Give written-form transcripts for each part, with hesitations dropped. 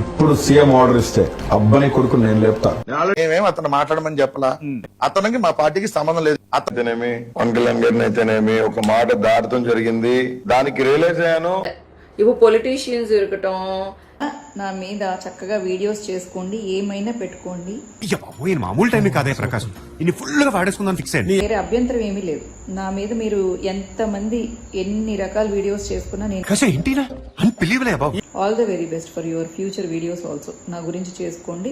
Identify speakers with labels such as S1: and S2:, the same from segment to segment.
S1: ఇప్పుడు CM order ఇస్తే అబ్బని కొడుకు నేను లేపుతా.
S2: మేమేం అతను మాట్లాడమని చెప్పలా. అతనికి మా పార్టీకి సంబంధం లేదు. అతనేమి పవన్ కళ్యాణ్ గారిని అయితేనేమి ఒక మాట దాటడం జరిగింది. దానికి రియలైజ్ అయ్యాను.
S3: ఇప్పుడు పొలిటీషియన్స్ ఇరకటం
S4: నా మీద చక్కగా వీడియోస్ చేసుకోండి, ఏమైనా పెట్టుకోండి.
S5: మామూలు టైం కాదే ప్రకాశం, ఇన్ని ఫుల్ గా వాడేసుకుందాం ఫిక్స్ అయ్యింది.
S4: వేరే అభ్యంతరం ఏమీ లేదు. నా మీద మీరు ఎంతమంది ఎన్ని రకాల వీడియోస్ చేసుకున్నా నేను all the very best for your future videos also. నా గురించి చేసుకోండి.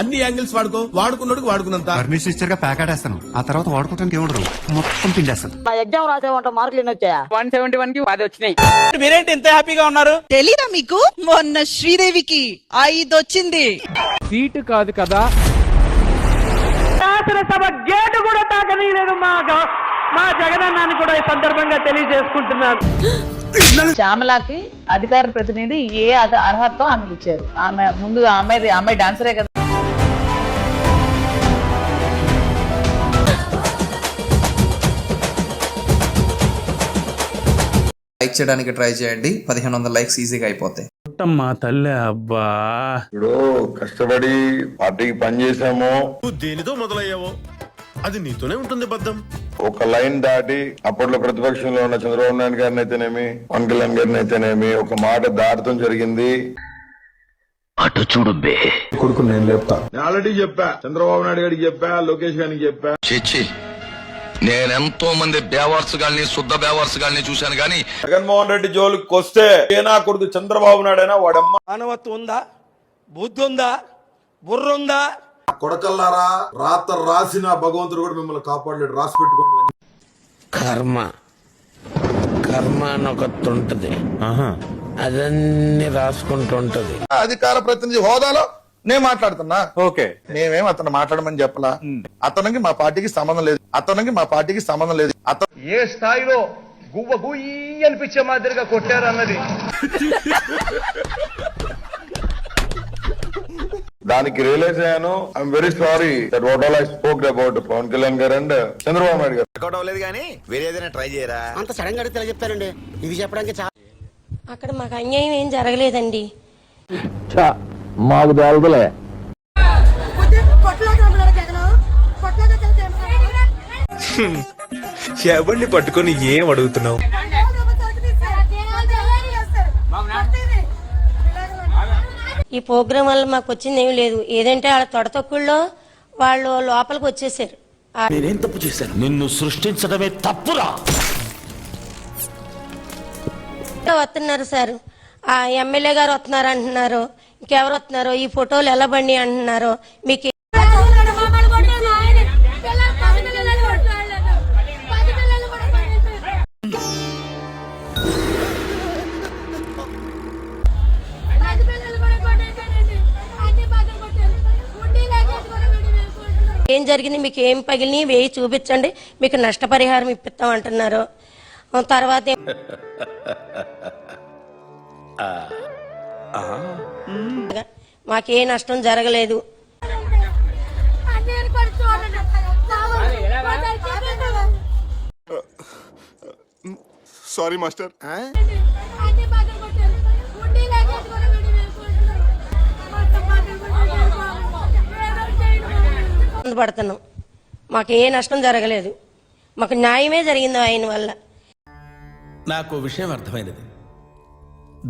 S6: అన్ని యాంగిల్స్ వాడుకో, వాడుకున్నాడు వాడుకున్నంత.
S5: పర్మిషన్ ఇచ్చారు గా ప్యాకెట్ వేస్తాను, ఆ తర్వాత వాడుకోవడానికి ఏముండదు, మొత్తం పిండేస్తాను.
S7: నా ఎగ్జామ్ రాసే మార్కులు ఎన్ని వచ్చాయా? 171 కి 10 వచ్చినాయి.
S6: మీరేంటి ఇంత హ్యాపీగా ఉన్నారు?
S8: తెలీదా మీకు? మొన్న శ్రీదేవికి 5 వచ్చింది.
S9: సీటు కాదు కదా,
S7: శాసనసభ గేటు కూడా తాకనీయలేదు మా జగనన్నాన్ని కూడా ఈ సందర్భంగా తెలియజేసుకుంటున్నారు. శ్యామలాకి అధికార ప్రతినిధి ఏ అర్హతతో ఆమె ఇచ్చారు. ఆమె ముందు అమ్మాయి డాన్సరే కదా.
S10: లైక్ చేయడానికి ట్రై చేయండి, 1500 లైక్స్ ఈజీగా అయిపోతాయి.
S9: మా తల్లి అబ్బా.
S2: ఇప్పుడు కష్టపడి పార్టీకి పనిచేసాము.
S6: దేనితో మొదలయ్యావో అది నీతోనే ఉంటుంది బద్దం.
S2: ఒక లైన్ దాటి అప్పట్లో ప్రతిపక్షంలో ఉన్న చంద్రబాబు నాయుడు గారిని అయితేనేమి పవన్ కళ్యాణ్ గారిని అయితేనేమి ఒక మాట దాటడం జరిగింది.
S1: అటు చూడు బే కొడుకు నేను లేపుతా. నేను ఆల్రెడీ చెప్పా, చంద్రబాబు నాయుడు గారికి చెప్పా, లోకేష్ గారికి చెప్పా.
S11: నేనెంతో మంది బేవర్స్ గాల్ని శుద్ధ బేవర్స్ గాల్ని చూశాను గానీ
S1: జగన్మోహన్ రెడ్డి జోలికి వస్తే నా కొడుకు చంద్రబాబు నాయుడైనా వాడమ్మ
S6: మానవత్వం ఉందా, బుద్ధి ఉందా, బుర్ర ఉందా?
S1: కొడకల్లారా, రాత రాసిన భగవంతుడు కూడా మిమ్మల్ని కాపాడలేడు. రాసి పెట్టుకోండి.
S9: కర్మ అని ఒకటి ఉంటది, అదన్నీ రాసుకుంటుంటది.
S2: అధికార ప్రతినిధి హోదాలో నేను మాట్లాడుతున్నా. ఓకే, మేమేం అతను మాట్లాడమని చెప్పలా. అతనికి మా పార్టీకి సంబంధం లేదు. అతను ఏ స్థాయిలో గువ్వ గుయ్యి అనిపించే మాదిరిగా కొట్టారు అన్నది దానికి రియలైజ్ అయ్యాను. I'm very sorry that what all I spoke about Pawan Kalyan garu and Chandrababu Naidu గారు.
S6: రికార్డ్ అవ్వలేదు కానీ వేరే ఏదైనా ట్రై చేయరా? అంత సడన్ గా అడిగితే చెప్తారండి. ఇది చెప్పడానికి
S7: అక్కడ మాకు అన్యాయం ఏం జరగలేదండి.
S11: మాకు తెలుదులే.
S6: ఎవరిని పట్టుకొని ఏం అడుగుతున్నావు?
S7: ఈ ప్రోగ్రాం వల్ల మాకు వచ్చింది ఏమి లేదు. ఏదంటే వాళ్ళ తొడతొక్కుల్లో వాళ్ళు లోపలికి వచ్చేసారు.
S6: నేనేం తప్పు చేశాను? నిన్ను సృష్టించడమే తప్పురా.
S7: వస్తున్నారు సార్, ఆ ఎమ్మెల్యే గారు వస్తున్నారు అంటున్నారు, ఇంకెవరు వస్తున్నారు, ఈ ఫోటోలు ఎలా బండి అంటున్నారు. మీకు ఏం జరిగింది, మీకు ఏం పగిలిని వేయి చూపించండి, మీకు నష్టపరిహారం ఇప్పిస్తాం అంటున్నారు. తర్వాత మాకే నష్టం జరగలేదు.
S6: Sorry master.
S7: పడుతున్నాం, మాకు ఏ నష్టం జరగలేదు, మాకు న్యాయమే జరిగింది ఆయన వల్ల.
S6: నాకు విషయం అర్థమైనది.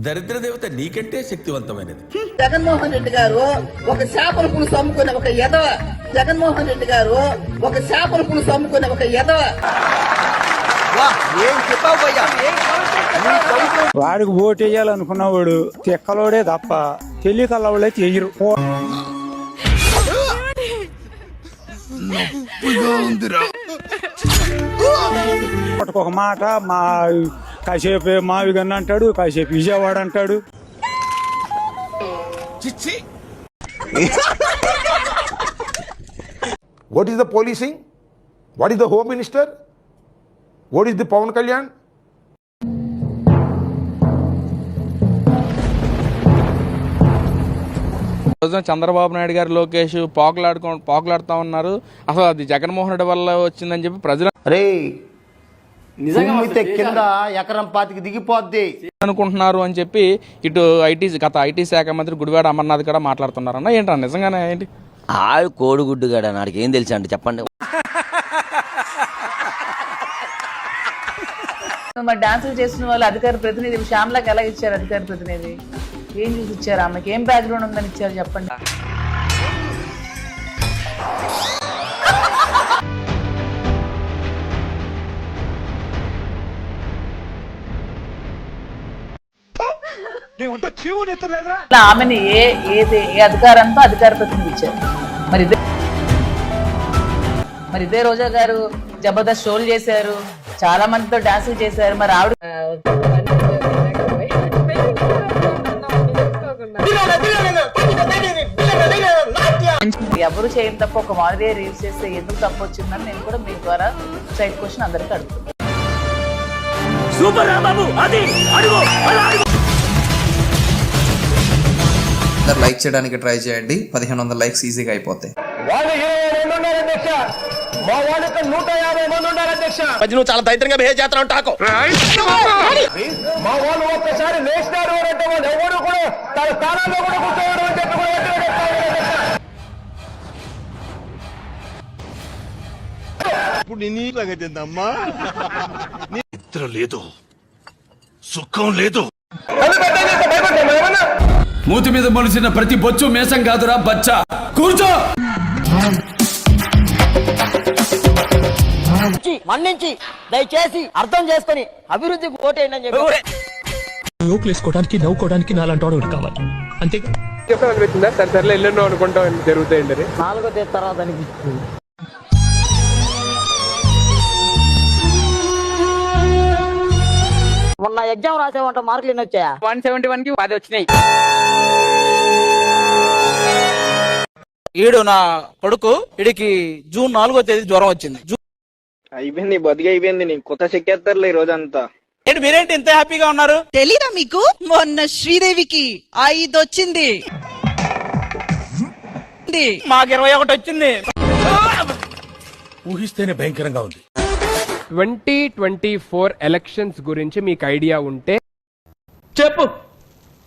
S6: దరిద్ర దేవత నీకంటే శక్తివంతమైనది.
S8: జగన్మోహన్ రెడ్డి గారు ఒక చేపల పులుసు అమ్ముకునే ఒక ఎదవ. జగన్మోహన్ రెడ్డి గారు ఒక చేపల పులుసు అమ్ముకునే ఒక ఎదవ.
S9: వాడికి ఓటు వేయాలనుకున్నవాడు తిక్కలోడే తప్ప తెలియకల్లవాళ్ళే చెయ్యరు. ఒక మాట మా కాసేపు మావిగన్న అంటాడు, కాసేపు విజయవాడ అంటాడు.
S1: What is the policing? What is the home minister? What is the Pawan Kalyan?
S9: Chandrababu Naidu garu Lokesh పోకలాడుతా ఉన్నారు. అసలు అది జగన్మోహన్ రెడ్డి వల్ల వచ్చిందని చెప్పి ప్రజలు
S6: కుమ్మితే కింద ఎకరం పాతికి దిగిపోద్ది
S9: అనుకుంటున్నారు అని చెప్పి ఇటు ఐటీ శాఖ మంత్రి గుడివాడ అమర్నాథ్ కూడా మాట్లాడుతున్నారన్న. ఏంటన్నా నిజంగానే ఏంటి?
S6: ఆడు కోడిగుడ్డు గడ నాడికి ఏం తెలుసు అంటే చెప్పండి.
S7: మరి డాన్సులు చేస్తున్న వాళ్ళు అధికార ప్రతినిధి శ్యామలాకి ఎలా ఇచ్చారు? అధికార ప్రతినిధి ఏం చూసి ఇచ్చారు? ఆమెకి ఏం బ్యాక్గ్రౌండ్ ఉందని ఇచ్చారు చెప్పండి. ఆమెని ఏ అధికారంతో అధికార ప్రతినిధి ఇచ్చారు? మరి ఇదే రోజా గారు జబర్దస్త్ షోలు చేశారు, చాలా మందితో డాన్సులు చేశారు. మరి ఆవిడ ఎవరు చేయని తప్ప ఒక మాదిరి రీల్స్ చేస్తే ఎందుకు తప్పు వచ్చిందని నేను కూడా మీ ద్వారా సైడ్ క్వశ్చన్ అందరికీ అడుగుతున్నాను.
S10: లైక్ చేయడానికి ట్రై చేయండి. 1500 లైక్స్ ఈజీగా అయిపోతాయి.
S6: నువ్వు చాలా దైత్యంగా బిహేవ్ చేస్తున్నావు టాకో.
S2: మా వాళ్ళు ఒక్కసారి లేచినారు అంటే వాళ్ళు ఎవరు కూడా తన స్థానాల్లో కూడా కూర్చోవడం అని చెప్పి కూడా
S1: ఇప్పుడు నీ సంగతిందమ్మా, నిద్ర లేదు, సుఖం లేదు.
S11: మూతి మీద మొలిసిన ప్రతి బొచ్చు మేసం కాదురా బచ్చా. కూర్చో.
S6: మన్నించి దయచేసి అర్థం చేసుకొని అభివృద్ధికి ఓటేయండి అని చెప్పి
S9: జోకులు వేసుకోవడానికి నవ్వుకోవడానికి నాలంటి వాడు కావాలి అంతే. అనిపించిందా? సరే ఎల్లెన్నో అనుకుంటాం జరుగుతాయండి.
S6: 4వ తేదీ తర్వాత అనిపిస్తుంది. మొన్న ఎగ్జామ్ రాసేవంట మార్కులు ఎన్ని వచ్చాయా?
S7: 171 కి 10 వచ్చినాయి.
S9: ఈడు నా కొడుకు, ఇడికి జూన్ 4వ తేదీ జ్వరం వచ్చింది.
S6: అయిపోయింది, బతికి అయిపోయింది. నీకు కొత్త చెక్కేస్తారులే ఈ రోజంతా.
S9: ఏంటి మీరేంటి ఇంత హ్యాపీగా ఉన్నారు?
S8: తెలీదా మీకు? మొన్న శ్రీదేవికి 5 వచ్చింది,
S9: మాకు 21 వచ్చింది.
S1: ఊహిస్తేనే భయంకరంగా ఉంది.
S9: 2024 ఎలక్షన్స్ గురించి మీకు ఐడియా ఉంటే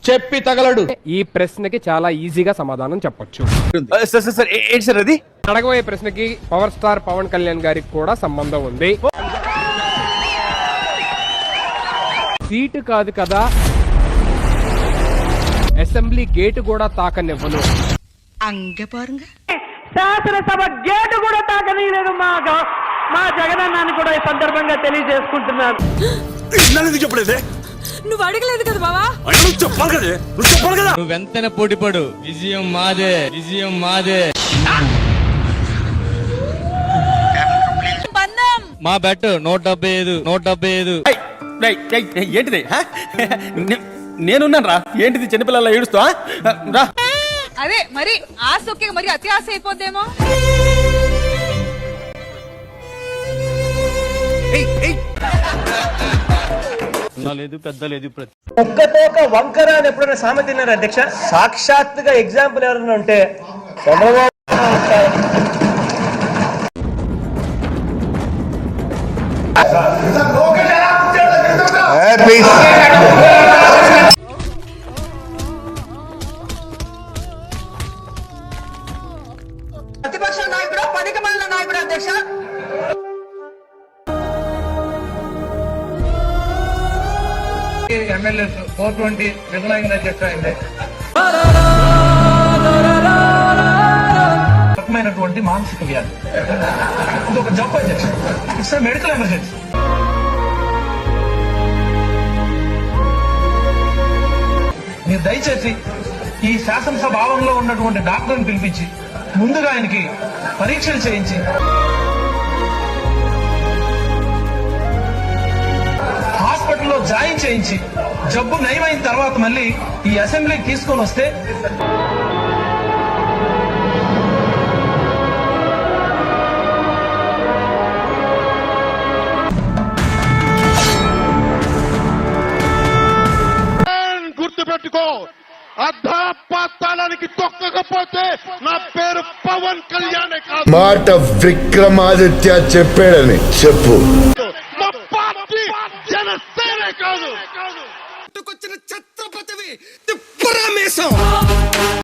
S9: చెప్పి తగలడు. ఈ ప్రశ్నకి చాలా ఈజీగా సమాధానం చెప్పొచ్చు.
S1: అది
S9: అడగబోయే ప్రశ్నకి పవర్ స్టార్ పవన్ కళ్యాణ్ గారికి కూడా సంబంధం ఉంది. సీటు కాదు కదా, అసెంబ్లీ గేటు కూడా తాకనివ్వను.
S7: శాసనసభ గేటు కూడా తాకనీయలేదు మా జగనన్నాన్ని కూడా ఈ సందర్భంగా తెలియజేసుకుంటున్నాను.
S1: చెప్పలేదే,
S8: నువ్వు అడగలేదు కదా బావా.
S1: చెప్పాలి కదా, నువ్వు చెప్పాలి కదా.
S9: నువ్వు వెంటనే పోటీపడు. విజయం మాదే, విజయం మాదే. మా బెట్ 175.
S1: ఏంటిది? నేనున్నాను రా. ఏంటిది చిన్నపిల్లల ఏడుస్తా రా.
S8: అదే మరి ఆశ ఒకే, మరి అతి ఆశ అయిపోద్దేమో.
S9: లేదు పెద్ద లేదు.
S6: ఒక్కతోక వంకర అని ఎప్పుడైనా సామెత తిన్నారు అధ్యక్ష? సాక్షాత్తుగా ఎగ్జాంపుల్ ఎవరైనా ఉంటే చంద్రబాబు.
S8: ప్రతిపక్ష నాయకుడు, పనికిమాలిన నాయకుడు అధ్యక్ష.
S2: ఎమ్మెల్యే 420 విధంగా చెప్పాయండి. రకమైనటువంటి మానసిక వ్యాధి, ఇది ఒక జబ్బు అధ్యక్ష. It's medical emergency. మీరు దయచేసి ఈ శాసనసభ ఆవరణలో ఉన్నటువంటి డాక్టర్ని పిలిపించి ముందుగా ఆయనకి పరీక్షలు చేయించి హాస్పిటల్లో జాయిన్ చేయించి జబ్బు నయమైన తర్వాత మళ్ళీ ఈ అసెంబ్లీకి తీసుకొని వస్తే
S1: గుర్తుపెట్టుకో, అర్ధపాతాళానికి తొక్కకపోతే నా పేరు పవన్ కళ్యాణ్ కాదు. మాట విక్రమాదిత్య చెప్పాడని చెప్పు.
S11: కోసం